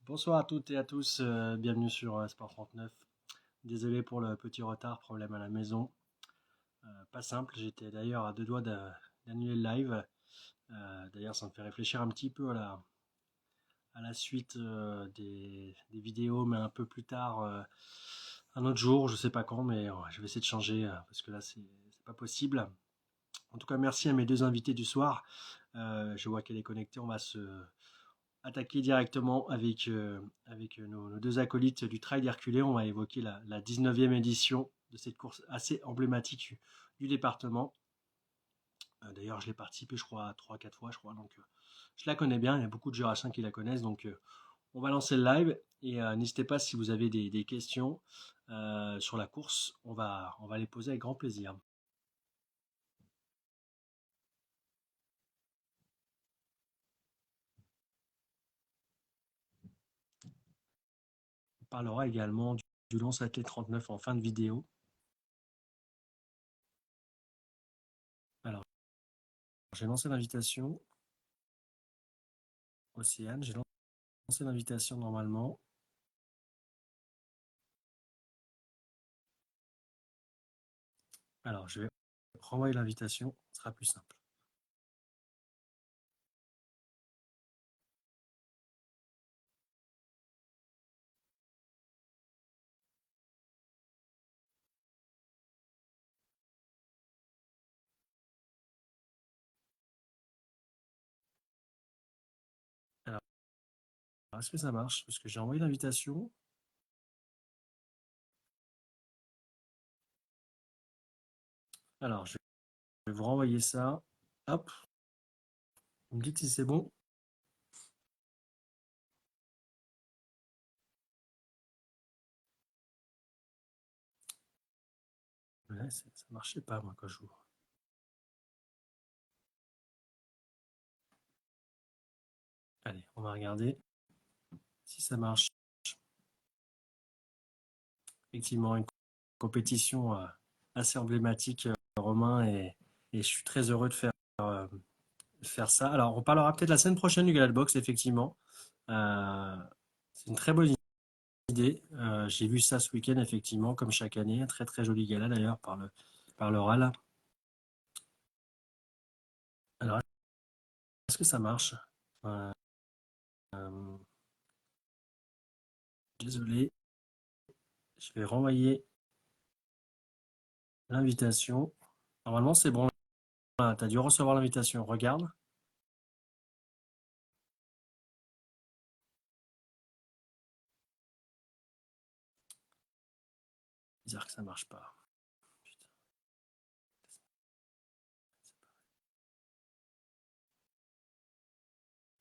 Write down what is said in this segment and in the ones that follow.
Bonsoir à toutes et à tous, bienvenue sur Sport 39. Désolé pour le petit retard, problème à la maison. Pas simple, j'étais d'ailleurs à deux doigts d'annuler le live. D'ailleurs, ça me fait réfléchir un petit peu à la suite des vidéos, mais un peu plus tard, un autre jour, je sais pas quand, mais je vais essayer de changer parce que là, c'est pas possible. En tout cas, merci à mes deux invités du soir. Je vois qu'elle est connectée, on va se attaquer directement avec nos deux acolytes du Trail d'Herculé. On va évoquer la 19e édition de cette course assez emblématique du département. D'ailleurs, je l'ai participé, je crois, 3-4 fois, je crois. Donc, je la connais bien. Il y a beaucoup de Jurassiens qui la connaissent. Donc, on va lancer le live. Et n'hésitez pas si vous avez des questions sur la course. On va les poser avec grand plaisir. On parlera également du Lance Athlète 39 en fin de vidéo. Alors, j'ai lancé l'invitation. Océane, j'ai lancé l'invitation normalement. Alors, je vais renvoyer l'invitation, ce sera plus simple. Alors, est-ce que ça marche? Parce que j'ai envoyé l'invitation. Alors, je vais vous renvoyer ça. Hop. Vous me dites si c'est bon. Ouais, ça ne marchait pas, moi, quand j'ouvre. Allez, on va regarder si ça marche. Effectivement, une compétition assez emblématique, Romain, et je suis très heureux de faire ça. Alors, on parlera peut-être la semaine prochaine du Gala de Boxe, effectivement. C'est une très bonne idée. J'ai vu ça ce week-end, effectivement, comme chaque année. Un très très joli gala d'ailleurs par le RAL. Alors, est-ce que ça marche? Euh, euh, Désolé, je vais renvoyer l'invitation. Normalement, c'est bon. Tu as dû recevoir l'invitation. Regarde. Bizarre que ça marche pas. Putain.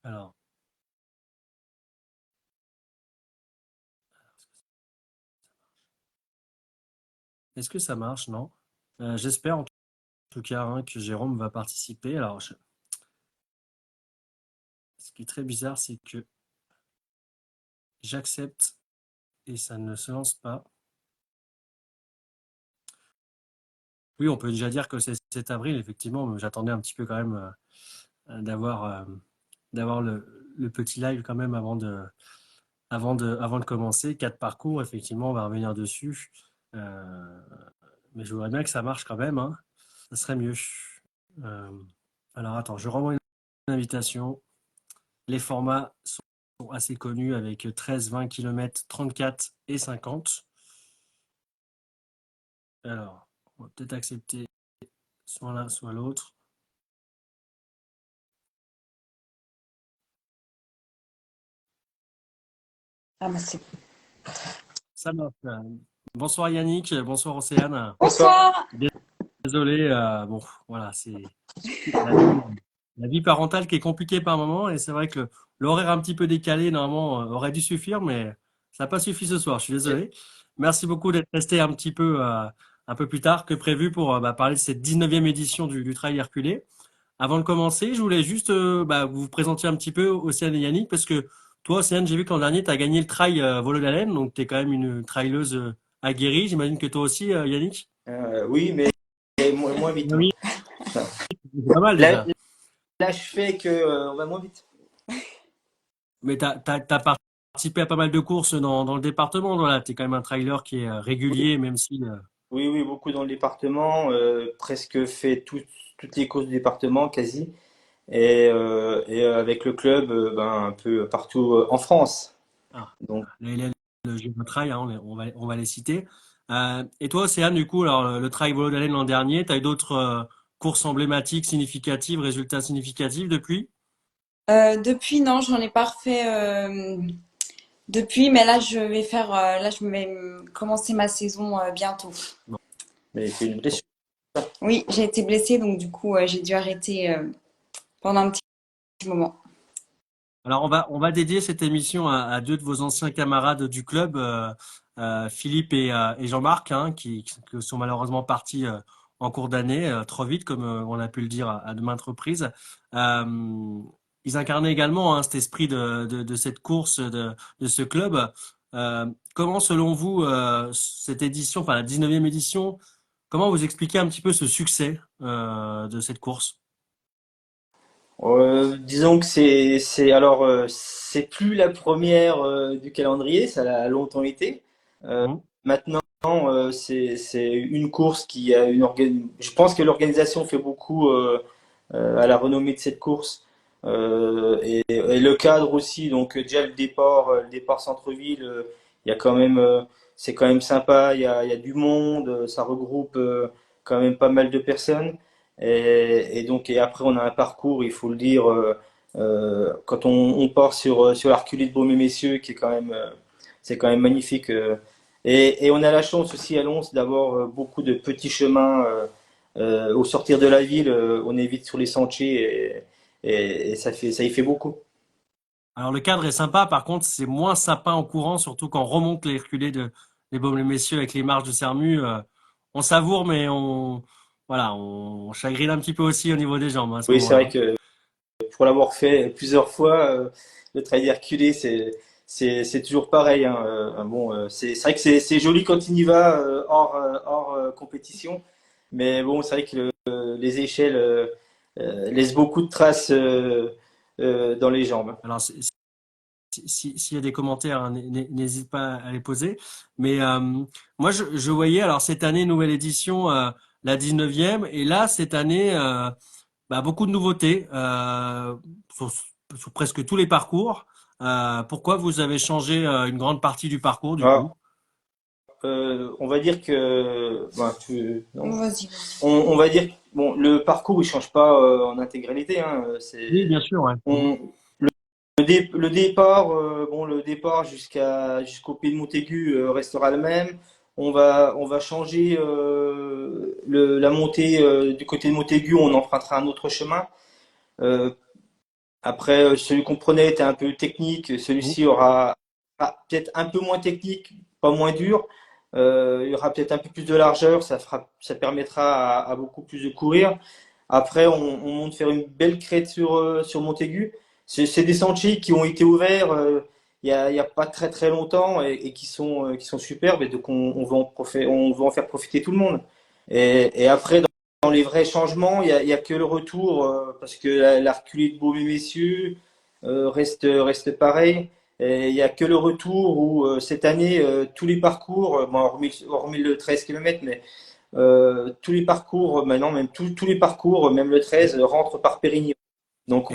Alors, est-ce que ça marche? Non. J'espère en tout cas hein, que Jérôme va participer. Alors, ce qui est très bizarre, c'est que j'accepte et ça ne se lance pas. Oui, on peut déjà dire que c'est 7 avril, effectivement, mais j'attendais un petit peu quand même d'avoir le petit live quand même avant de commencer. 4 parcours, effectivement, on va revenir dessus. Euh, mais je voudrais bien que ça marche quand même, hein. Ça serait mieux. Euh, alors attends, je renvoie une invitation. Les formats sont assez connus avec 13, 20 km, 34 et 50. Alors, on va peut-être accepter soit l'un, soit l'autre. Ah, merci. Ça marche. Bonsoir Yannick, bonsoir Océane. Bonsoir. Désolé, bon, voilà, c'est la vie, la vie parentale qui est compliquée par moment et c'est vrai que l'horaire un petit peu décalé, normalement, aurait dû suffire, mais ça n'a pas suffi ce soir, je suis désolé. Merci beaucoup d'être resté un peu plus tard que prévu pour parler de cette 19e édition du Trail Herculé. Avant de commencer, je voulais juste vous présenter un petit peu Océane et Yannick, parce que toi, Océane, j'ai vu que l'an dernier, tu as gagné le trail Volo-d'Haleine, donc tu es quand même une trailleuse aguerrie. J'imagine que toi aussi, Yannick? Oui, mais moins vite, hein. Oui, c'est pas mal Là, déjà. là, je fais que on va moins vite. Mais t'as participé à pas mal de courses dans le département. Voilà, tu es quand même un trailer qui est régulier, même si. Oui, oui, beaucoup dans le département, presque fait toutes les courses du département, quasi. Avec le club, ben, un peu partout en France. Ah, Donc, le jeu de trail, hein, on va les citer. Et toi, Océane, du coup, alors, le trail Volo d'Haleine l'an dernier, tu as eu d'autres courses emblématiques, significatives, résultats significatifs depuis? Depuis, non, j'en ai pas refait depuis, mais là, là, je vais commencer ma saison bientôt. Bon. mais c'est une blessure. Oui, j'ai été blessée, donc du coup, j'ai dû arrêter pendant un petit moment. Alors, on va dédier cette émission à deux de vos anciens camarades du club, Philippe et Jean-Marc, hein, qui sont malheureusement partis en cours d'année, trop vite, comme on a pu le dire à de maintes reprises. Euh, Ils incarnaient également hein, cet esprit de cette course, de ce club. Comment, selon vous, cette édition, enfin la 19e édition, comment vous expliquez un petit peu ce succès de cette course? Disons que c'est plus la première du calendrier, ça l'a longtemps été. Mhm. Maintenant, c'est une course qui a je pense que l'organisation fait beaucoup à la renommée de cette course et le cadre aussi. Donc déjà le départ centre-ville, il y a quand même, c'est quand même sympa. Il y a du monde, ça regroupe quand même pas mal de personnes. Et après on a un parcours, il faut le dire, quand on part sur l'Arculé de Beaumais-Messieurs, qui est quand même, c'est quand même magnifique. Et on a la chance aussi à Lons d'avoir beaucoup de petits chemins. Au sortir de la ville, on est vite sur les sentiers et ça y fait beaucoup. Alors le cadre est sympa, par contre c'est moins sympa en courant, surtout quand on remonte les reculés des Baumes-les-Messieurs avec les marches de Sermu. On savoure, mais voilà, on chagrine un petit peu aussi au niveau des jambes hein, à ce Oui, c'est moment-là. vrai Hein. que pour l'avoir fait plusieurs fois, le trail reculé, c'est toujours pareil. Hein. Bon, c'est vrai que c'est joli quand il y va hors compétition, mais bon, c'est vrai que les échelles laissent beaucoup de traces dans les jambes. Alors s'il y a des commentaires, hein, n'hésite pas à les poser. Mais moi je voyais alors cette année nouvelle édition, la 19e, et là cette année bah, beaucoup de nouveautés sur, sur presque tous les parcours. Pourquoi vous avez changé une grande partie du parcours du coup? Alors, on va dire que, ben, non. Vas-y. On va dire, bon, le parcours il change pas en intégralité. Hein, Oui, bien sûr, ouais. Mhm. on, le départ, bon, le départ jusqu'au pied de Montaigu restera le même. On va changer la montée du côté de Montaigu, on empruntera un autre chemin. Euh, Après, celui qu'on prenait était un peu technique, Mhm. celui-ci aura peut-être un peu moins technique, pas moins dur. Il y aura peut-être un peu plus de largeur, ça permettra à beaucoup plus de courir. Après, on monte faire une belle crête sur Montaigu. C'est des sentiers qui ont été ouverts il y a pas très très longtemps et qui sont superbes et donc on va en faire profiter tout le monde. Et après, dans les vrais changements, il y a que le retour parce que la reculée de Beauvais-Messieurs reste pareil. Et il y a que le retour où cette année, tous les parcours, bon, hormis le 13 km, mais tous les parcours, maintenant, même tous les parcours, même le 13, rentrent par Périgny. Donc,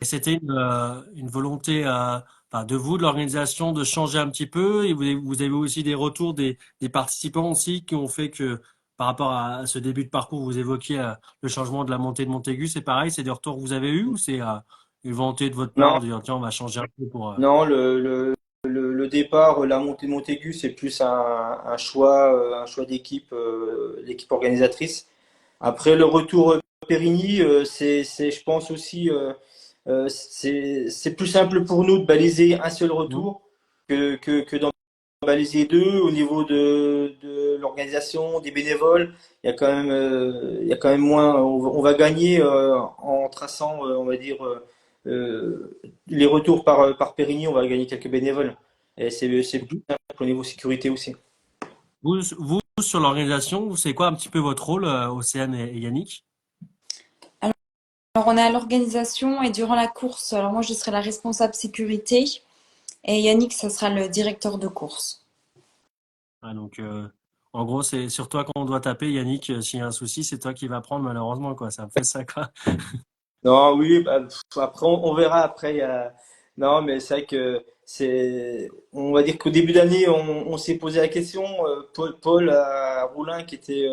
Et c'était une volonté enfin, de vous, de l'organisation, de changer un petit peu. Et vous avez aussi des retours des participants aussi qui ont fait que par rapport à ce début de parcours, vous évoquiez le changement de la montée de Montaigu, c'est pareil, c'est des retours que vous avez eus ou c'est une volonté de votre non, part de dire tiens, on va changer un peu pour. non, le départ, la montée de Montaigu, c'est plus un choix d'équipe, l'équipe organisatrice. Après, le retour Périgny, je pense aussi, c'est plus simple pour nous de baliser un seul Mhm. retour que d'en baliser deux au niveau de l'organisation, des bénévoles. Il y a quand même moins. On va gagner en traçant, on va dire, les retours par Périgny, on va gagner quelques bénévoles. Et c'est plus simple au niveau sécurité aussi. Vous, sur l'organisation, vous savez quoi un petit peu votre rôle, Océane et Yannick? Alors, on est à l'organisation et durant la course, alors moi, je serai la responsable sécurité. Et Yannick, ce sera le directeur de course. Ah, donc, en gros, c'est sur toi qu'on doit taper, Yannick. S'il y a un souci, c'est toi qui vas prendre, malheureusement, quoi. C'est un peu ça, quoi. Non, oui, bah, après on verra. Après, non, mais c'est vrai que on va dire qu'au début d'année, on s'est posé la question. Paul Roulin, qui était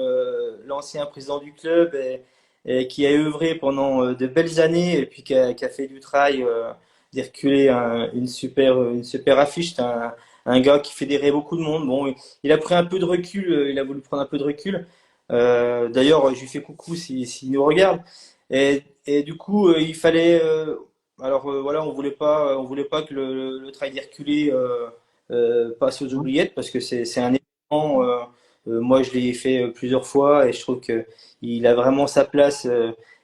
l'ancien président du club et qui a œuvré pendant de belles années et puis qui a fait du trail, d'Herculé, une super affiche. C'est un gars qui fédérait beaucoup de monde. Bon, il a pris un peu de recul. Il a voulu prendre un peu de recul. D'ailleurs, je lui fais coucou s'il nous regarde. Et du coup, il fallait. Voilà, on voulait pas que le trail d'Herculé passe aux oubliettes parce que c'est un événement. Moi, je l'ai fait plusieurs fois et je trouve que il a vraiment sa place.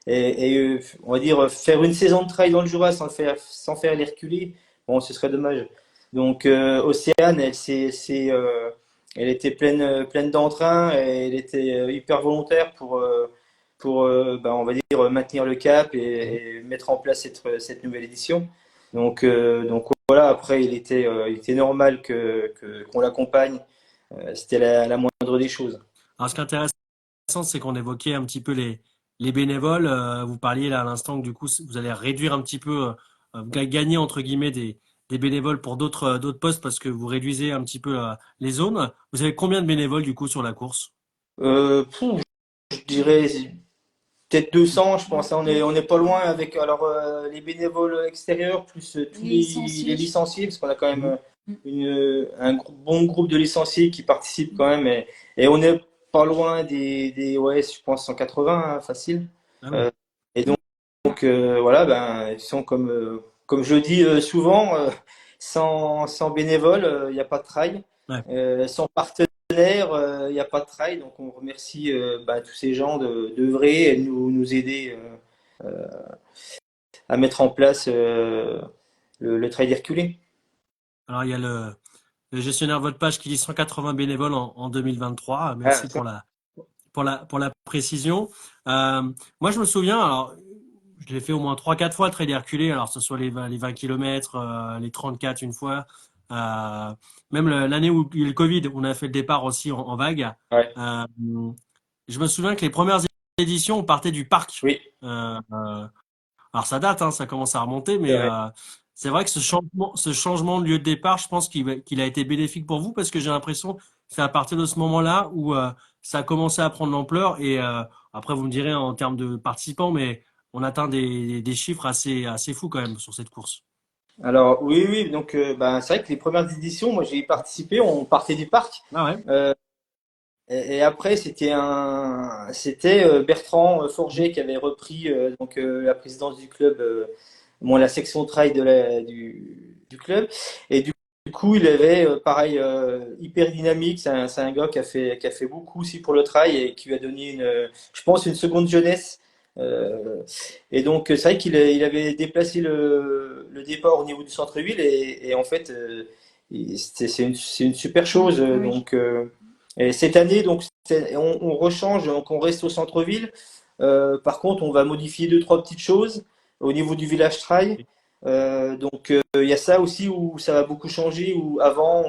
On va dire faire une saison de trail dans le Jura sans faire l'Herculé, bon, ce serait dommage. Donc, Océane, elle était pleine d'entrain et elle était hyper volontaire pour on va dire, maintenir le cap et mettre en place cette nouvelle édition. Donc voilà, après, il était normal qu'on l'accompagne. C'était la moindre des choses. Alors, ce qui est intéressant, c'est qu'on évoquait un petit peu les bénévoles. Vous parliez là à l'instant que du coup, vous allez réduire un petit peu, gagner entre guillemets des bénévoles pour d'autres postes parce que vous réduisez un petit peu les zones. Vous avez combien de bénévoles du coup sur la course? Je dirais peut-être 200, je pense. On est pas loin avec les bénévoles extérieurs, plus tous Les les licenciés. licenciés, parce qu'on a quand même Mhm. bon groupe de licenciés qui participent quand même. Et on est pas loin ouais, je pense 180, hein, facile. Ah oui. Euh, et voilà, ben, ils sont comme je le dis souvent, sans bénévoles, il n'y a pas de trail. Ouais. Sans partenaires, il n'y a pas de trail. Donc on remercie tous ces gens d'œuvrer et de nous aider à mettre en place le trail d'Herculé. Alors il y a le gestionnaire de votre page qui dit 180 bénévoles en 2023. Ah, Merci pour la précision. Euh, Moi, je me souviens, alors, je l'ai fait au moins 3 4 fois, le trail Herculé, alors que ce soit les 20 km, les 34 une fois, euh, même l'année où il y a eu le Covid, on a fait le départ aussi en vague. ouais, Euh, je me souviens que les premières éditions, on partait du parc. oui, Alors ça date, hein, ça commence à remonter, c'est mais vrai. c'est vrai que ce changement de lieu de départ, je pense qu'il a été bénéfique pour vous parce que j'ai l'impression que c'est à partir de ce moment-là où ça a commencé à prendre l'ampleur et après vous me direz en termes de participants, mais on atteint des chiffres assez fous quand même sur cette course. Alors oui, oui, donc c'est vrai que les premières éditions, moi j'ai participé, on partait du parc. Ah ouais. Euh, et après, c'était Bertrand Forget qui avait repris la présidence du club, la section trail du club. Et du coup, il avait pareil hyper dynamique. C'est un gars qui a fait beaucoup aussi pour le trail et qui lui a donné je pense, une seconde jeunesse. Euh, et donc, c'est vrai il avait déplacé le départ au niveau du centre-ville et en fait, c'est une super chose. Oui. Et cette année, donc, on rechange, donc on reste au centre-ville. Par contre, on va modifier deux, trois petites choses au niveau du village trail. Il y a ça aussi où ça va beaucoup changer. Où avant,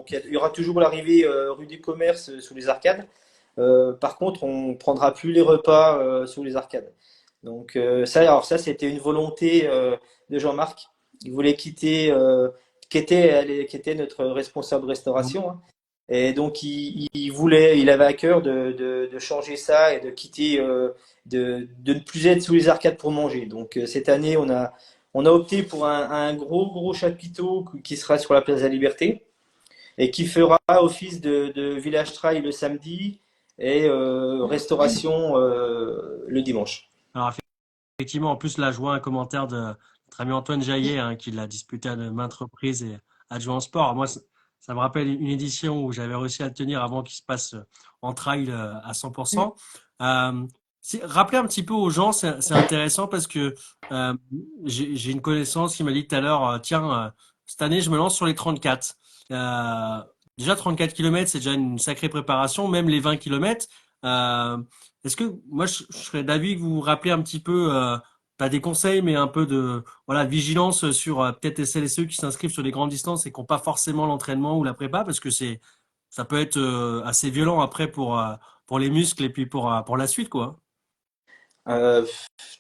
il y aura toujours l'arrivée rue des Commerces sous les arcades. Par contre, on prendra plus les repas sous les arcades. Ça, c'était une volonté de Jean-Marc. Il voulait quitter, qui était notre responsable Mhm. restauration, hein. Et donc, il avait à cœur de changer ça et de quitter, de ne plus être sous les arcades pour manger. Donc, cette année, on a opté pour un gros chapiteau qui sera sur la place de la Liberté et qui fera office de village trail le samedi et restauration le dimanche. Alors effectivement, en plus là, je vois un commentaire de notre ami Antoine Jaillet hein, qui l'a disputé à de maintes reprises et adjoint en sport. Moi, ça me rappelle une édition où j'avais réussi à le tenir avant qu'il se passe en trail à 100%. Euh, Rappelez un petit peu aux gens, c'est intéressant parce que euh, j'ai une connaissance qui m'a dit tout à l'heure, tiens, cette année, je me lance sur les 34. Euh, Déjà 34 km, c'est déjà une sacrée préparation, même les 20 km. Est-ce que moi je serais d'avis que vous vous rappelez un petit peu as des conseils, mais un peu de voilà, vigilance sur peut-être celles et ceux qui s'inscrivent sur les grandes distances et qui n'ont pas forcément l'entraînement ou la prépa, parce que ça peut être assez violent après pour les muscles et puis pour la suite, quoi. Euh,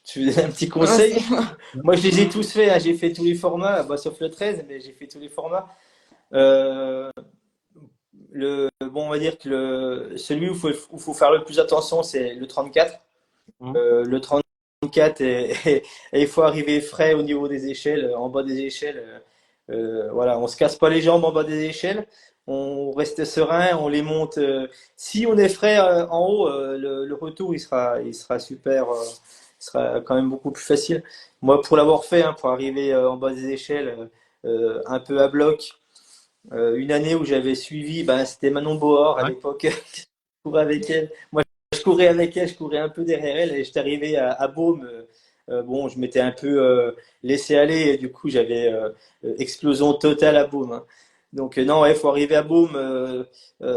Tu veux un petit conseil? Vas-y. Moi, je les ai tous faits, hein. J'ai fait tous les formats, bah, sauf le 13, mais j'ai fait tous les formats. Euh, bon, on va dire que celui où faut faire le plus attention, c'est le 34. Hum. Le 34, et il faut arriver frais au niveau des échelles, en bas des échelles. Voilà, on se casse pas les jambes en bas des échelles. On reste serein, on les monte. Si on est frais en haut, le retour il sera super, il sera quand même beaucoup plus facile. Moi, pour l'avoir fait, hein, pour arriver en bas des échelles, un peu à bloc, une année où j'avais suivi, ben, c'était Manon Bohor à Ouais. l'époque. Je courais avec elle. Moi, je courais avec elle, je courais un peu derrière elle et j'étais arrivé à Beaume. Bon, je m'étais un peu laissé aller et du coup, j'avais explosion totale à Beaume, hein. Donc, non, il faut arriver à Beaume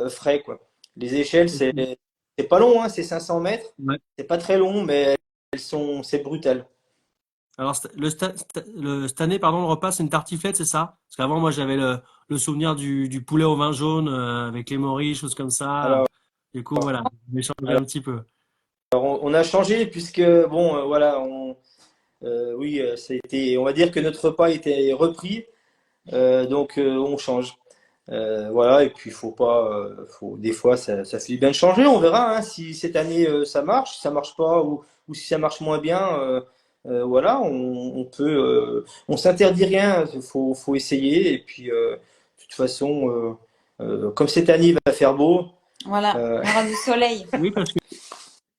frais, quoi. Les échelles, c'est pas long, hein, c'est 500 mètres. Ouais. C'est pas très long, mais c'est brutal. Alors, cette année, pardon, le repas, c'est une tartiflette, c'est ça? Parce qu'avant, moi, j'avais le souvenir du poulet au vin jaune avec les morilles, choses comme ça. Alors, Du coup, voilà, j'ai changé alors, un petit peu. on a changé puisque, bon, voilà, oui, on va dire que notre repas était repris, donc on change. Voilà, et puis faut pas, des fois ça fait bien de changer. On verra hein, si cette année ça marche, si ça marche pas ou si ça marche moins bien. Voilà, on peut, on s'interdit rien. Faut essayer. Et puis de toute façon, comme cette année il va faire beau, Voilà, euh, il y aura du soleil. Oui, parce que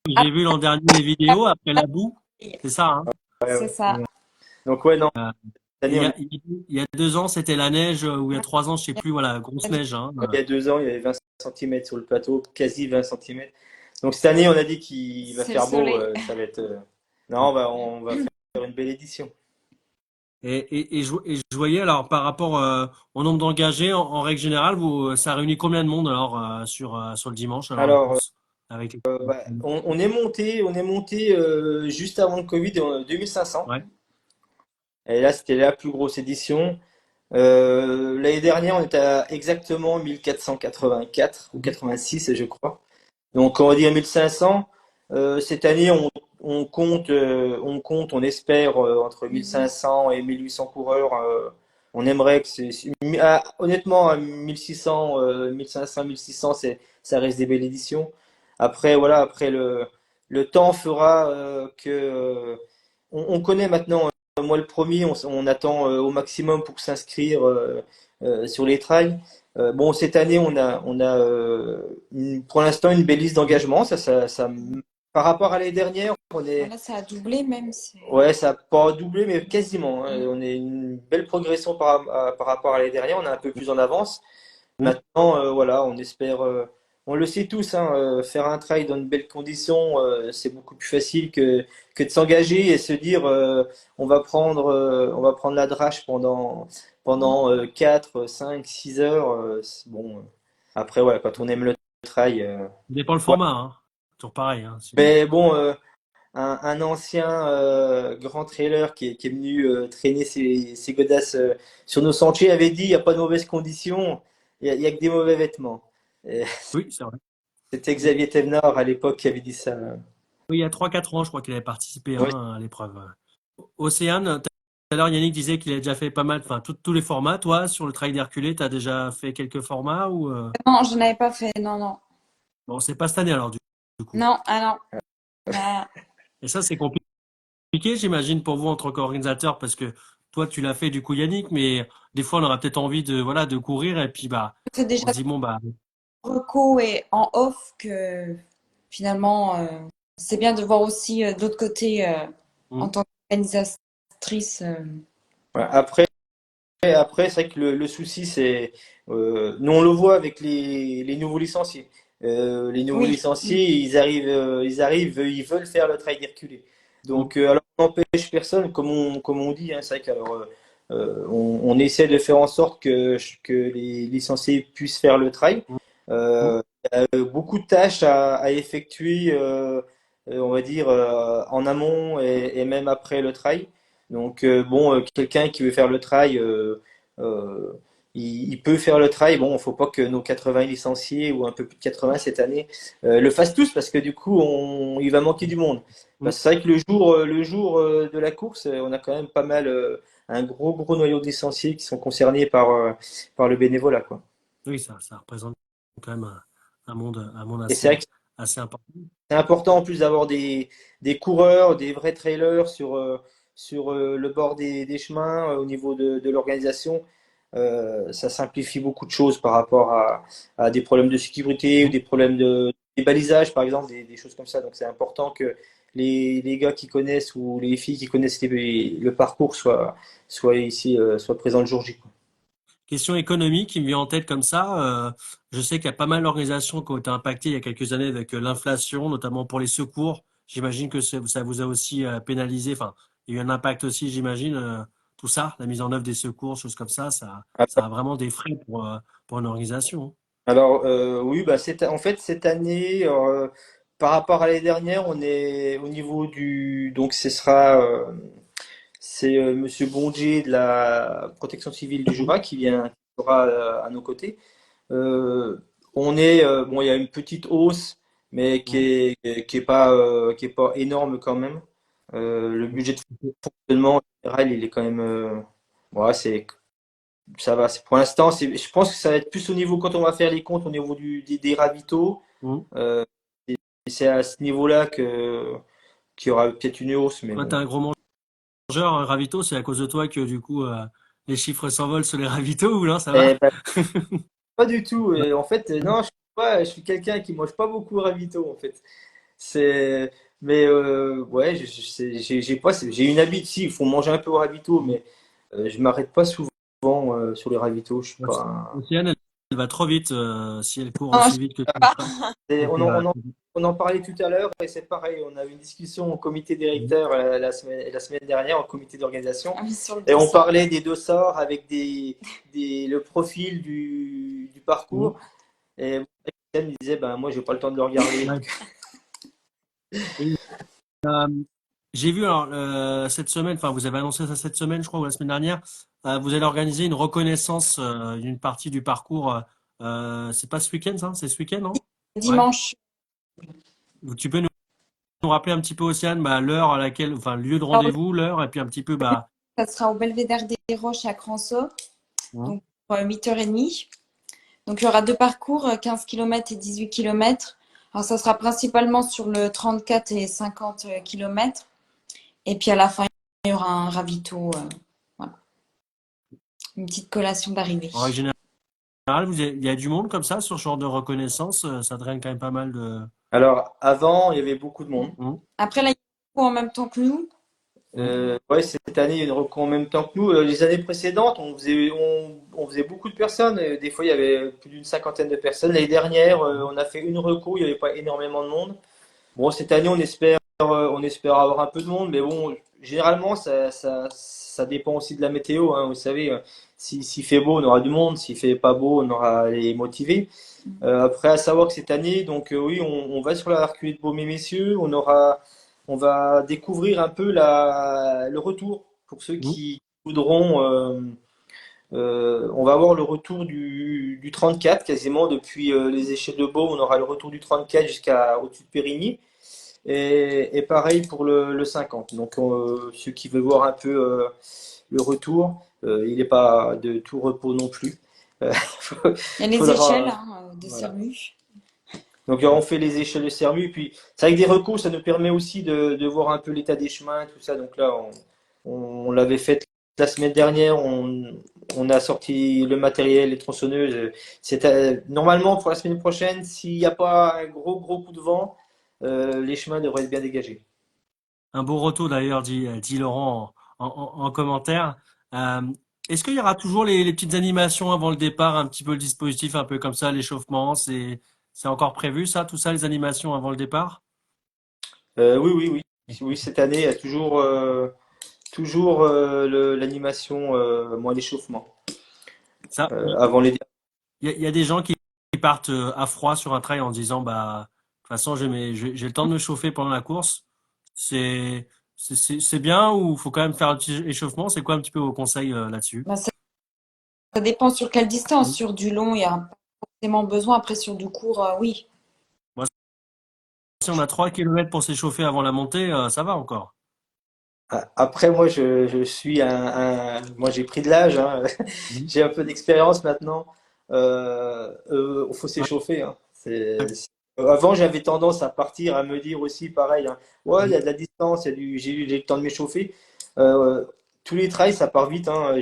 j'ai vu l'an dernier les vidéos après la boue, c'est ça, hein? C'est ça. donc ouais non, Euh, cette et année il y a 2 ans, c'était la neige, ou il y a 3 ans, je sais plus, voilà, grosse neige, hein. il y a 2 ans il y avait 20 cm sur le plateau, quasi 20 cm. Donc cette année, on a dit qu'il va C'est le faire beau, soleil. ça va être. Non, on va faire une belle édition. Je voyais, alors, par rapport au nombre d'engagés, en règle générale, ça réunit combien de monde, alors, sur le dimanche, alors, la Alors, course? Avec bah, on est monté juste avant le Covid, 2500. Ouais. Et là, c'était la plus grosse édition. L'année dernière, on était à exactement 1484 ou 86, je crois. Donc, on va dire 1500. Cette année, on espère entre 1500 et 1800 coureurs. On aimerait que honnêtement, à 1600, 1500, 1600, ça reste des belles éditions. Après, voilà, après le temps fera que on connaît maintenant. Moi, le premier, on attend au maximum pour s'inscrire sur les trails. Bon, cette année, on a pour l'instant une belle liste d'engagement. Par rapport à l'année dernière, Voilà, ça a doublé même. ouais, ça n'a pas doublé, mais quasiment, hein. On est une belle progression par rapport à l'année dernière. On est un peu plus en avance. Mmh. Maintenant, voilà, on espère. On le sait tous, hein, faire un trail dans de belles conditions, c'est beaucoup plus facile que de s'engager et se dire on va prendre la drache pendant 4, 5, 6 heures. Bon, après, voilà, quand on aime le trail. Ça dépend le Ouais. format, hein. Toujours pareil, hein. Mais bon, un ancien grand trailer qui est venu traîner ses godasses sur nos sentiers avait dit il n'y a pas de mauvaises conditions, il y a que des mauvais vêtements. Et Oui, c'est vrai. c'était Xavier Thévenard à l'époque qui avait dit ça. Oui, il y a 3 4 ans, je crois qu'il avait participé, Oui. hein, à l'épreuve. Océane, tout à l'heure, Yannick disait qu'il a déjà fait pas mal, enfin, tous les formats. Toi, sur le trail d'Herculé, tu as déjà fait quelques formats ou Non, je n'avais pas fait. Non, non. bon, c'est pas cette année alors, du coup. Non, ah non. Ah, Et ça, c'est compliqué, j'imagine, pour vous en tant qu'organisateur, parce que toi, tu l'as fait du coup, Yannick, mais des fois, on aura peut-être envie de, voilà, de courir et puis, bah, c'est déjà on se dit, bon, bah, reco et en off que finalement, c'est bien de voir aussi d'autre côté en hum, tant qu'organisatrice. Ouais. Après, c'est vrai que le souci, c'est. Nous, on le voit avec les nouveaux licenciés. Les nouveaux Oui, licenciés, ils arrivent, ils veulent faire le trail d'Herculé. hum, Donc, alors, on n'empêche personne, comme on dit, hein, c'est vrai qu'alors, on essaie de faire en sorte que les licenciés puissent faire le trail. hum, hum. Il y a beaucoup de tâches à effectuer. on va dire, en amont et même après le trail. Donc, quelqu'un qui veut faire le trail, euh, il peut faire le trail. Bon, il faut pas que nos 80 licenciés ou un peu plus de 80 cette année le fassent tous parce que du coup, il va manquer du monde. Mm. Parce que c'est vrai que le jour de la course, on a quand même pas mal, un gros noyau de licenciés qui sont concernés par le bénévolat, quoi. Oui, ça représente quand même un monde Et c'est vrai que assez important. c'est important en plus d'avoir des coureurs, des vrais trailers sur le bord des chemins au niveau de l'organisation. Ça simplifie beaucoup de choses par rapport à des problèmes de sécurité ou des problèmes des balisages, par exemple, des choses comme ça. Donc c'est important que les gars qui connaissent ou les filles qui connaissent le parcours soient ici, soient présents le jour J, quoi. Question économique qui me vient en tête comme ça. Je sais qu'il y a pas mal d'organisations qui ont été impactées il y a quelques années avec l'inflation, notamment pour les secours. J'imagine que ça vous a aussi pénalisé. Enfin, il y a eu un impact aussi, j'imagine. Tout ça, la mise en œuvre des secours, choses comme ça a vraiment des frais pour une organisation. Alors, oui, bah, en fait, cette année, par rapport à l'année dernière, on est au niveau donc c'est Monsieur Bondier de la Protection civile du Jura qui sera à nos côtés. Euh, bon, il y a une petite hausse, mais Mhm. qui est pas énorme quand même. Le budget de fonctionnement en général, il est quand même, ouais, ça va. Pour l'instant, je pense que ça va être plus au niveau, quand on va faire les comptes, au niveau des ravitaux. Mhm. Euh, et c'est à ce niveau-là qu'il y aura peut-être une hausse, mais Toi, t'es bon. un gros mangeur, ravito, c'est à cause de toi que du coup les chiffres s'envolent sur les ravitaux ou non, ça va? Eh ben, pas du tout. En fait, non, je suis quelqu'un qui mange pas beaucoup de ravitaux, en fait. C'est, mais ouais, j'ai une habitude. Si, il faut manger un peu au ravito, mais je m'arrête pas souvent sur les ravitaux. Je suis pas. Océane, elle va trop vite si elle court Non, aussi je vite que peux toi. pas. Et Donc, on en parlait tout à l'heure et c'est pareil. On a eu une discussion au comité Mhm. directeur la semaine dernière, au comité d'organisation, Ah oui, sur le et on dossard. parlait des dossards avec le profil du Mhm. parcours. Et elle me disait, ben moi, j'ai pas le temps de le regarder. Ouais. Et, euh, j'ai vu alors cette semaine, enfin vous avez annoncé ça cette semaine, je crois, ou la semaine dernière, vous allez organiser une reconnaissance d'une partie du parcours. C'est pas ce week-end, ça? C'est ce week-end, non? Ouais. Dimanche. Tu peux nous rappeler un petit peu, Océane, bah, l'heure à laquelle, enfin, le lieu de Alors, rendez-vous, l'heure, et puis un petit peu, bah. ça sera au Belvédère des Roches à Cranceau, Mhm. donc pour 8h30. Donc, il y aura deux parcours, 15 km et 18 km. Alors, ça sera principalement sur le 34 et 50 km. Et puis, à la fin, il y aura un ravito, voilà, une petite collation d'arrivée. En règle générale, il y a du monde comme ça sur ce genre de reconnaissance, ça draine quand même pas mal de. Alors, avant, il y avait beaucoup de monde. Mhm. Après, là, il y a en même temps que nous. Mhm. Ouais, cette année, il y a une reco en même temps que nous. Les années précédentes, on faisait beaucoup de personnes. Des fois, il y avait plus d'une cinquantaine de personnes. L'année dernière, on a fait une reco, il n'y avait pas énormément de monde. Bon, cette année, on espère avoir un peu de monde, mais bon, généralement, ça dépend aussi de la météo, hein. Vous savez, s'il fait beau, on aura du monde. S'il fait pas beau, on aura les motivés. Après, à savoir que cette année, donc oui, on va sur la reculée de Beaumais-Messieurs. On va découvrir un peu le retour pour ceux Mhm. qui voudront. On va avoir le retour du 34 quasiment depuis les échelles de Beau. On aura le retour du 34 jusqu'à au-dessus de Périgny. Et pareil pour le 50. Donc, ceux qui veulent voir un peu le retour, il n'est pas de tout repos non plus. Euh, Il y a les échelles, faudra, hein, de voilà. Sermu. Donc, on fait les échelles de Sermu. Puis, c'est avec des recours, ça nous permet aussi de voir un peu l'état des chemins, tout ça. Donc là, on l'avait fait la semaine dernière. On a sorti le matériel, les tronçonneuses. Normalement, pour la semaine prochaine, s'il n'y a pas un gros coup de vent, les chemins devraient être bien dégagés. Un beau retour d'ailleurs, dit Laurent en commentaire. Euh, Est-ce qu'il y aura toujours les petites animations avant le départ, un petit peu le dispositif, un peu comme ça, l'échauffement, c'est encore prévu ça, tout ça, les animations avant le départ? Oui. Oui, cette année, il y a toujours l'animation, moins l'échauffement, Ça, avant les. il y a des gens qui partent à froid sur un trail en se disant bah toute façon, j'ai le temps de me chauffer pendant la course. C'est bien ou faut quand même faire un petit échauffement? C'est quoi un petit peu vos conseils là-dessus? Bah, ça dépend sur quelle distance. Mm. Sur du long, il y a pas forcément besoin. Après, sur du court, oui. Moi, si on a 3 kilomètres pour s'échauffer avant la montée, ça va encore. Après, moi, je suis moi, j'ai pris de l'âge, hein. Mhm. J'ai un peu d'expérience maintenant. Faut Ouais. s'échauffer, hein. Avant, j'avais tendance à partir, à me dire aussi pareil, hein. Ouais, il y a de la distance, j'ai eu le temps de m'échauffer. Euh, Tous les trails, ça part vite, hein.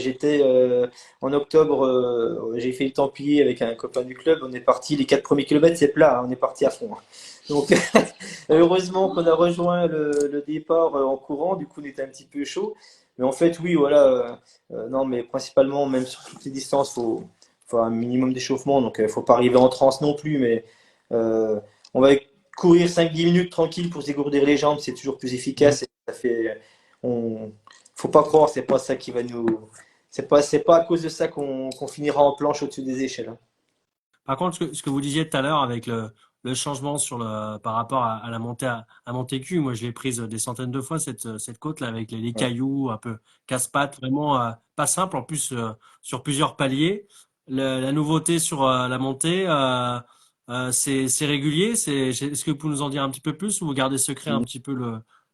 En octobre, j'ai fait le Templier avec un copain du club. On est parti, les 4 premiers kilomètres, c'est plat, hein. On est parti à fond, hein. Donc, heureusement qu'on a rejoint le départ en courant, du coup on était un petit peu chaud. Mais en fait, oui, voilà. Non, mais principalement, même sur toutes les distances, faut un minimum d'échauffement. Donc, faut pas arriver en transe non plus. Mais euh, on va courir 5-10 minutes tranquille pour se dégourdir les jambes, c'est toujours plus Mhm. efficace. Et ça fait, faut pas croire, c'est pas ça qui va nous. C'est pas à cause de ça qu'on finira en planche au-dessus des échelles, hein. Par contre, ce que vous disiez tout à l'heure avec le changement par rapport à la montée à Montaigu, moi je l'ai prise des centaines de fois cette côte-là avec les Ouais. cailloux un peu casse-pattes, vraiment pas simple en plus sur plusieurs paliers. La nouveauté sur la montée, c'est régulier. Est-ce que vous pouvez nous en dire un petit peu plus ou vous gardez secret un petit peu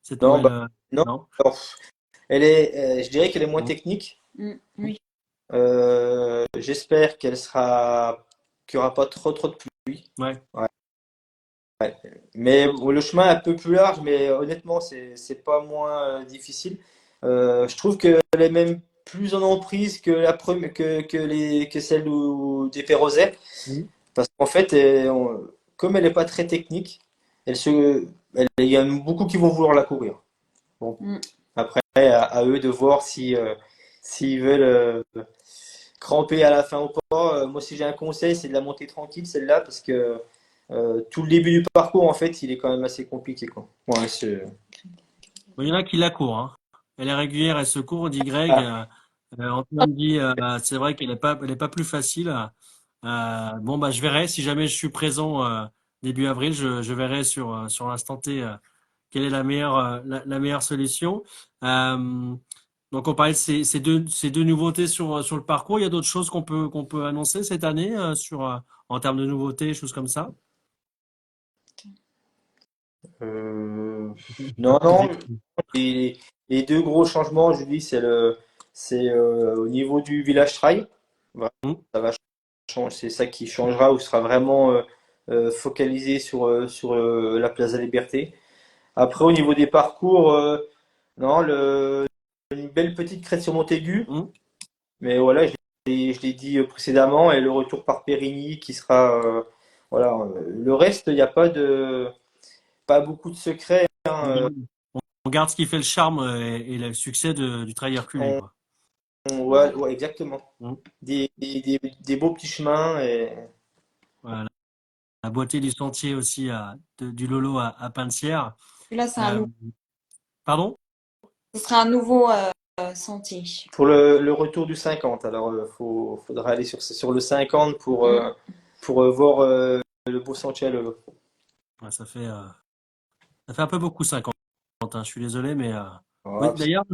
cette Non, nouvelle bah, non. non? Alors, je dirais qu'elle est moins Mm. technique. Oui. J'espère qu'il n'y aura pas trop de pluie. Ouais. Ouais. Mais bon, le chemin est un peu plus large, mais honnêtement, c'est pas moins difficile. Je trouve qu'elle est même plus en emprise que la première, que celle des Perrosets. Mhm. Parce qu'en fait, comme elle n'est pas très technique, il y en a beaucoup qui vont vouloir la courir. Bon, Mm. après, à eux de voir s'ils veulent cramper à la fin ou pas. Moi, si j'ai un conseil, c'est de la monter tranquille, celle-là, parce que tout le début du parcours, en fait, il est quand même assez compliqué, quoi. Ouais, Bon, il y en a qui la courent, hein. Elle est régulière, elle se court, dit Greg. Ah, Antoine dit, c'est vrai elle est pas plus facile. Bon, bah, je verrai si jamais je suis présent début avril, je verrai sur l'instant T quelle est la meilleure solution. Euh, donc, on parlait de ces deux nouveautés sur le parcours. Il y a d'autres choses qu'on peut annoncer cette année en termes de nouveautés, choses comme ça. euh, Un non, peu non, les, les deux gros changements, je dis, c'est au niveau du village trail. Voilà, ça va changer, c'est ça qui changera, ou sera vraiment focalisé sur la Place de la Liberté. Après, au niveau des parcours, non, une belle petite crête sur Montaigu, Hum. mais voilà, je l'ai dit précédemment, et le retour par Périgny qui sera, voilà, le reste, il n'y a pas beaucoup de secrets, On hein. garde, on garde ce qui fait le charme et le succès du trail Herculé, On, quoi. ouais, ouais, exactement. Hum. Des beaux petits chemins et Voilà. La beauté du sentier aussi du Lolo à Pinsière. Là, c'est Euh, pardon? ce sera un nouveau sentier. pour le retour du 50. Alors, faudra aller sur le 50 Mm. pour voir le beau sentier à Lolo. Ouais, ça fait un peu beaucoup 50, hein, je suis désolé, mais Voilà. d'ailleurs,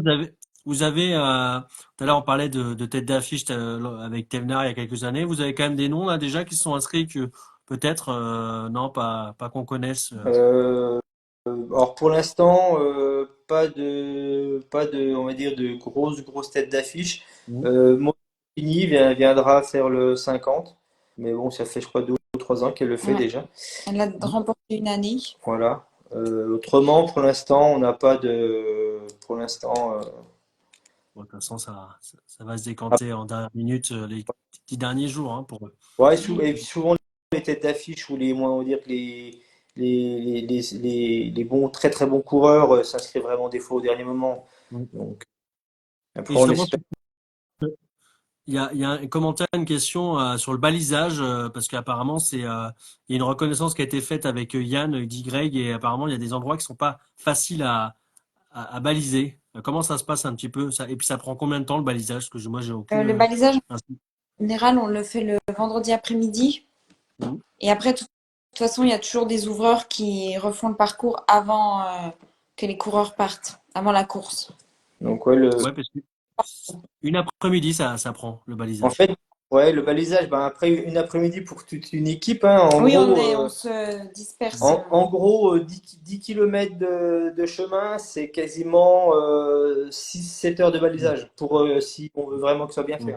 vous avez tout à l'heure on parlait de tête d'affiche avec Thévenard il y a quelques années. Vous avez quand même des noms là déjà qui se sont inscrits que peut-être non pas qu'on connaisse. Euh, alors pour l'instant, on va dire, de grosses têtes d'affiche. Mhm. Mosini viendra faire le 50, mais bon, ça fait je crois 2 ou 3 ans qu'elle le fait Ouais. déjà. Elle a remporté une année. Voilà. Autrement, pour l'instant, on n'a pas pour l'instant. Bon, de toute façon, ça va se décanter en dernière minute les 10 derniers jours hein, pour eux. Ouais, et puis souvent les têtes d'affiche ou moi, on va dire que les bons, très très bons coureurs s'inscrivent vraiment des fois au dernier moment. Mhm. Donc Et après, on justement, espère. il y a un commentaire, une question sur le balisage, parce qu'apparemment, il y a une reconnaissance qui a été faite avec Yann, dit Greg, et apparemment, il y a des endroits qui sont pas faciles à baliser. Comment ça se passe un petit peu ça, et puis ça prend combien de temps le balisage? Parce que moi, j'ai aucune. Le balisage, Ainsi- en général, on le fait le vendredi après-midi. Mhm. Et après, toute toute façon, il y a toujours des ouvreurs qui refont le parcours avant que les coureurs partent, avant la course. Donc, ouais, Ouais, parce qu'une après-midi, ça prend le en balisage. fait, ouais, le balisage, ben, après une après-midi pour toute une équipe, hein, Oui, on se disperse. en gros 10 km de chemin, c'est quasiment 6-7 heures de Mm. balisage pour si on veut vraiment que ce soit bien fait, Mm.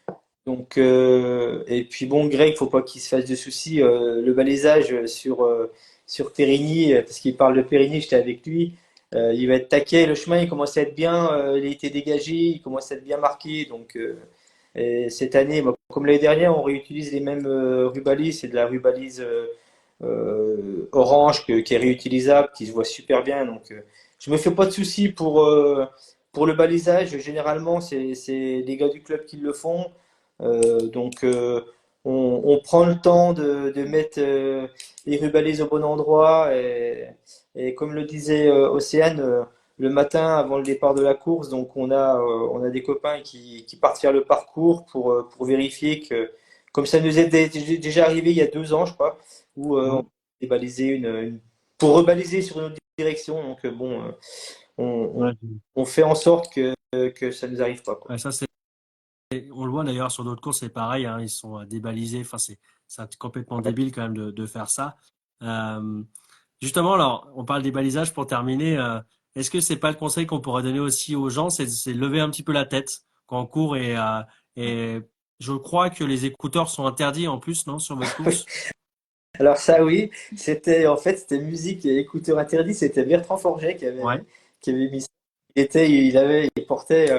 hein. Donc, et puis bon, Greg, faut pas qu'il se fasse de soucis. Le balisage sur Périgny, parce qu'il parle de Périgny, j'étais avec lui. Il va être taquet. Le chemin, il commence à être bien. Il a été dégagé, il commence à être bien marqué. Donc, et cette année, bah, comme l'année dernière, on réutilise les mêmes rubalises. C'est de la rubalise orange qui est réutilisable, qui se voit super bien. Donc, je me fais pas de soucis pour le balisage. Généralement, c'est les gars du club qui le font. Donc, on prend le temps de mettre les rubalises au bon endroit. Et comme le disait Océane, le matin avant le départ de la course, donc on a des copains qui partent faire le parcours pour vérifier que, comme ça nous est déjà arrivé il y a 2 ans, je crois, où on a Mm. balisé pour rebaliser sur une autre direction. Donc, bon, on, Ouais, on- on fait en sorte que ça nous arrive pas, quoi. ouais, ça, on le voit d'ailleurs sur d'autres courses, c'est pareil, hein, ils sont débalisés. Enfin, c'est complètement débile quand même de faire ça. Euh, Justement, alors, on parle des balisages pour terminer. Est-ce que c'est pas le conseil qu'on pourrait donner aussi aux gens, c'est de lever un petit peu la tête quand on court et je crois que les écouteurs sont interdits en plus, non, sur votre course? Alors ça oui, c'était musique et écouteurs interdits, c'était Bertrand Forget Ouais. qui avait mis ça. Il portait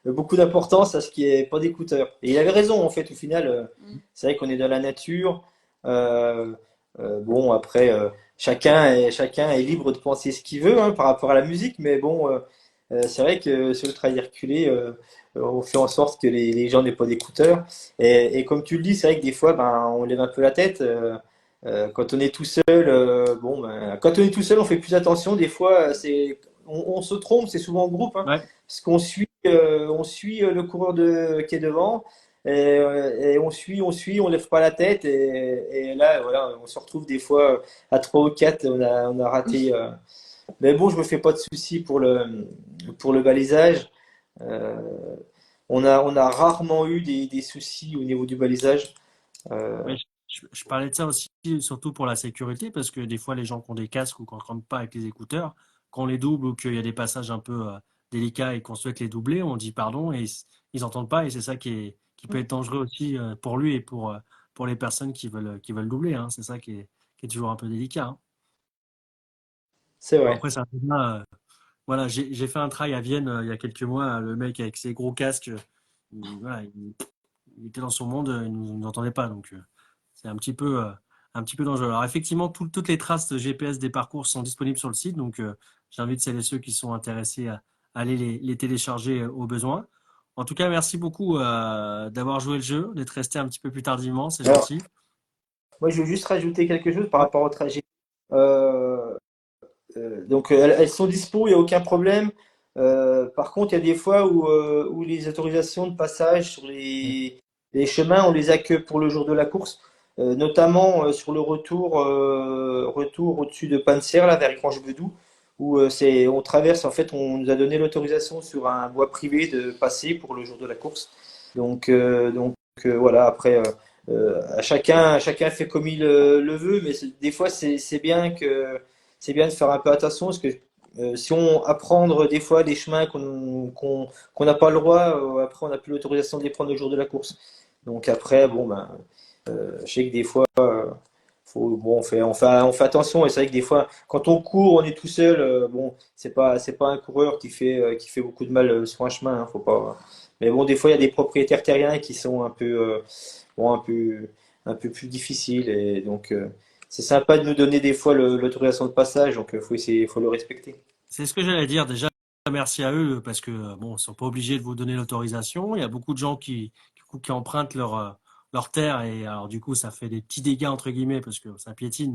beaucoup d'importance à ce qu'il n'y ait pas d'écouteurs. Et il avait raison en fait au final, c'est vrai qu'on est dans la nature. euh, bon après chacun est libre de penser ce qu'il veut, hein, par rapport à la musique, mais bon c'est vrai que sur le trail Herculé, on fait en sorte que les gens n'aient pas d'écouteurs. Et comme tu le dis, c'est vrai que des fois ben, on lève un peu la tête. Quand on est tout seul, bon, ben, quand on est tout seul, on fait plus attention. Des fois, on se trompe, c'est souvent en groupe, hein, Ouais. parce on suit le coureur qui est devant, et on lève pas la tête, et là, voilà, on se retrouve des fois à 3 ou 4, on a raté. Mais bon, je me fais pas de soucis pour le balisage. Euh, on a rarement eu des soucis au niveau du balisage. Euh, Mais je parlais de ça aussi, surtout pour la sécurité, parce que des fois, les gens qui ont des casques ou qui n'entendent pas avec les écouteurs, quand on les double ou qu'il y a des passages un peu délicats et qu'on souhaite les doubler, on dit pardon et ils n'entendent pas. Et c'est ça qui peut être dangereux aussi pour lui et pour les personnes qui veulent doubler, hein. C'est ça qui est toujours un peu délicat, hein. c'est Bon, vrai. après, ça voilà, j'ai fait un trail à Vienne il y a quelques mois. Le mec avec ses gros casques, voilà, il était dans son monde, il ne nous entendait pas. Donc, c'est un petit peu dangereux. Alors, effectivement, toutes les traces de GPS des parcours sont disponibles sur le site. Donc, j'invite celles et ceux qui sont intéressés à aller les télécharger au besoin. En tout cas, merci beaucoup d'avoir joué le jeu, d'être resté un petit peu plus tardivement. C'est Alors, gentil. moi, je veux juste rajouter quelque chose par Ouais. rapport au trajet. Euh, donc, elles sont dispo, il n'y a aucun problème. Par contre, il y a des fois où les autorisations de passage sur les chemins, on les a que pour le jour de la course. Notamment sur le retour au-dessus de Panser, là, vers Écrange-Bedou, où on traverse, en fait, on nous a donné l'autorisation sur un voie privée de passer pour le jour de la course. Donc, voilà, après, chacun fait comme il le veut, mais des fois, c'est bien de faire un peu attention parce que si on apprendre des fois des chemins qu'on n'a pas le droit, après on n'a plus l'autorisation de les prendre le jour de la course. Donc après, bon ben, je sais que des fois, bon, on fait attention et c'est vrai que des fois, quand on court, on est tout seul. Bon, c'est pas un coureur qui fait beaucoup de mal sur un chemin, hein, faut pas. Mais bon, des fois, il y a des propriétaires terriens qui sont bon, un peu plus difficiles et donc c'est sympa de nous donner des fois l'autorisation de passage, donc faut le respecter. C'est ce que j'allais dire. Déjà, merci à eux parce que bon, ils sont pas obligés de vous donner l'autorisation. Il y a beaucoup de gens qui empruntent leur terre et alors du coup, ça fait des petits dégâts entre guillemets parce que ça piétine.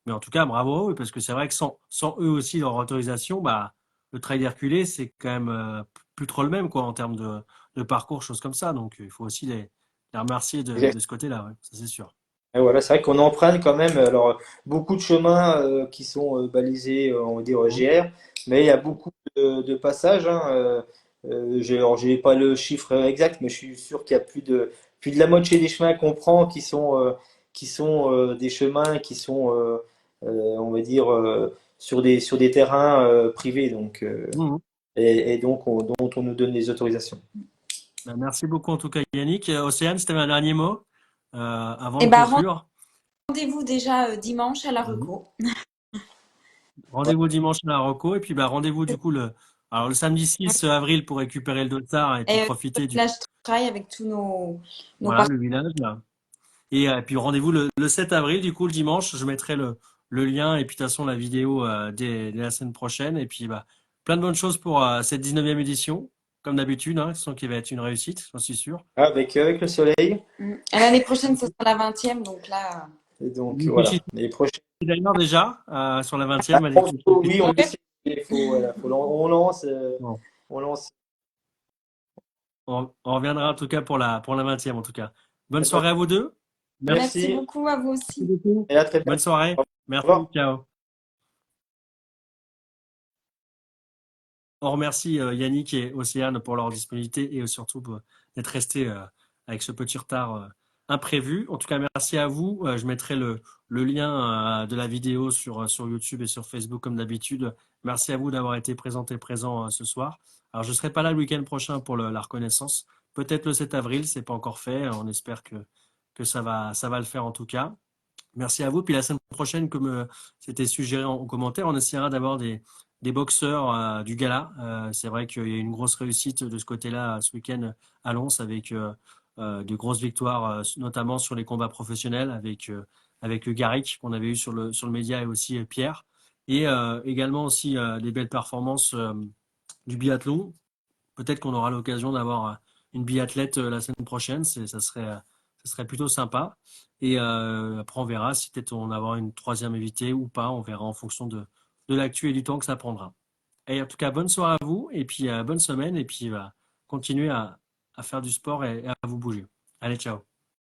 Mais en tout cas, bravo à eux parce que c'est vrai que sans eux aussi leur autorisation, bah le trail d'Herculé c'est quand même plus trop le même quoi en termes de parcours, choses comme ça. Donc il faut aussi les remercier de ce côté-là. Ouais, ça c'est sûr. Et voilà, c'est vrai qu'on emprunte quand même alors beaucoup de chemins qui sont balisés, on va dire GR, mais il y a beaucoup de passages. Hein, alors, j'ai pas le chiffre exact, mais je suis sûr qu'il y a plus de la moitié des chemins qu'on prend qui sont des chemins qui sont, on va dire, sur des terrains privés, donc Mhm. et donc dont on nous donne les autorisations. Ben, merci beaucoup en tout cas Yannick. Océane, si tu avais un dernier mot avant Et de ben, conclure. rendez-vous déjà dimanche à la Mhm. Reco. Rendez-vous dimanche à la Rocco et puis bah, rendez-vous du coup le samedi 6 avril pour récupérer le dossard et puis Et profiter du là, je travaille avec tous nos voilà partenaires. le village là. Et puis rendez-vous le 7 avril du coup le dimanche. Je mettrai le lien et puis de toute façon la vidéo dès la semaine prochaine. Et puis bah, plein de bonnes choses pour cette 19e édition, comme d'habitude, hein, qui va être une réussite, j'en suis sûr. Avec le soleil, Et l'année prochaine, ce sera la 20e, donc là. et donc Vous voilà. réfléchissez Les prochains. d'ailleurs déjà sur la 20e, Oui, on essaie. Il faut, voilà, on lance, Bon, on lance. on reviendra en tout cas pour la 20e en tout cas. Bonne Eh ben, soirée à vous deux. Merci Merci merci beaucoup à vous aussi. beaucoup. et à très Bonne bientôt. soirée. Au Merci. revoir. Ciao. On remercie Yannick et Océane pour leur disponibilité et surtout d'être restés avec ce petit retard imprévu. En tout cas, merci à vous. Je mettrai le lien de la vidéo sur YouTube et sur Facebook comme d'habitude. Merci à vous d'avoir été présenté présent ce soir. Alors, je ne serai pas là le week-end prochain pour la reconnaissance. Peut-être le 7 avril, c'est pas encore fait. On espère que ça va le faire en tout cas. Merci à vous. Puis la semaine prochaine, comme c'était suggéré en commentaire, on essaiera d'avoir des boxeurs du gala. C'est vrai qu'il y a eu une grosse réussite de ce côté-là ce week-end à Lens avec de grosses victoires, notamment sur les combats professionnels avec Garrick qu'on avait eu sur le média et aussi Pierre. Et également aussi des belles performances du biathlon. Peut-être qu'on aura l'occasion d'avoir une biathlète la semaine prochaine. Ça serait plutôt sympa. Et après, on verra si peut-être on va avoir une troisième invitée ou pas. On verra en fonction de l'actu et du temps que ça prendra. Et en tout cas, bonne soirée à vous et puis bonne semaine. Et puis, continuez à faire du sport et à vous bouger. Allez, ciao.